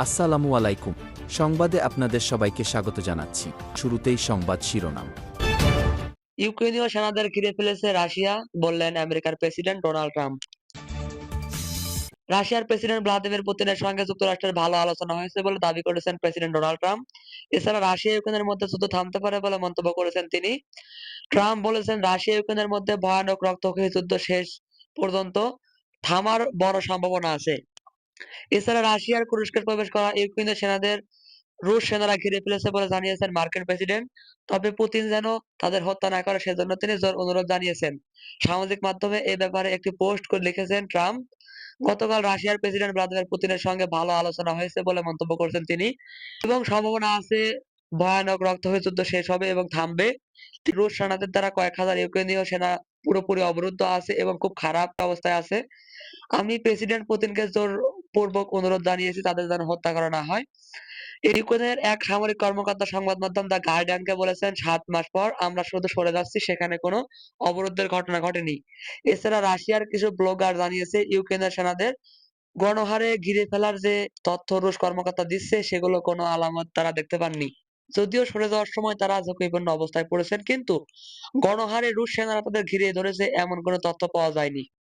আসসালামু আলাইকুম। সংবাদে আপনাদের সবাইকে স্বাগত জানাচ্ছি। শুরুতেই সংবাদ শিরোনাম। ইউক্রেনীয় সেনাদের ঘিরে ফেলেছে রাশিয়া, বললেন আমেরিকার প্রেসিডেন্ট ডোনাল্ড ট্রাম্প। রাশিয়ার প্রেসিডেন্ট ভ্লাদিমির পুতিনের সঙ্গে যুক্তরাষ্ট্রের ভালো আলোচনা হয়েছে বলে দাবি করেছেন প্রেসিডেন্ট ডোনাল্ড ট্রাম্প। এছাড়া রাশিয়া ইউক্রেনের মধ্যে যুদ্ধ থামতে পারে বলে মন্তব্য করেছেন তিনি। ট্রাম্প বলেছেন, রাশিয়া ইউক্রেনের মধ্যে ভয়ানক রক্তক্ষয়ী যুদ্ধ শেষ পর্যন্ত থামার বড় সম্ভাবনা আছে। এছাড়া রাশিয়ার তুরস্কে প্রবেশ করা ইউক্রেনীয় সেনাদের রুশ সেনারা ঘিরে ফেলেছে বলে জানিয়েছেন মার্কিন প্রেসিডেন্ট। তবে পুতিন যেন তাদের হত্যা না করে সেজন্য তিনি জোর অনুরোধ জানিয়েছেন। সামাজিক মাধ্যমে এ ব্যাপারে একটি পোস্ট করে লিখেছেন ট্রাম্প। গতকাল রাশিয়ার প্রেসিডেন্ট ভ্লাদিমির পুতিনের সঙ্গে ভালো আলোচনা হয়েছে বলে মন্তব্য করেছেন তিনি এবং সম্ভাবনা আছে ভয়ানক রক্তক্ষয়ী যুদ্ধ শেষ হবে এবং থামবে। রুশ সেনাদের দ্বারা কয়েক হাজার ইউক্রেনীয় সেনা পুরোপুরি অবরুদ্ধ আছে এবং খুব খারাপ অবস্থায় আছে। আমি প্রেসিডেন্ট পুতিনকে জোরপূর্বক অনুরোধ জানিয়েছি তাদের যেন হত্যা করা না হয়। ইউক্রেনের এক সামরিক কর্মকর্তা সংবাদ মাধ্যম দ্য গার্ডিয়ানকে বলেছেন, ৭ মাস পর আমরা শুধু সরে যাচ্ছি, সেখানে কোনো অবরোধের ঘটনা ঘটেনি। এছাড়া রাশিয়ার কিছু ব্লগার জানিয়েছে, ইউক্রেনের সেনাদের গণহারে ঘিরে ফেলার যে তথ্য রুশ কর্মকর্তা দিচ্ছে সেগুলো কোনো আলামত তারা দেখতে পাননি। যদিও সরে যাওয়ার সময় তারা ঝুঁকিপূর্ণ অবস্থায় পড়েছেন, কিন্তু গণহারে রুশ সেনারা তাদের ঘিরে ধরেছে এমন কোনো তথ্য পাওয়া যায়নি।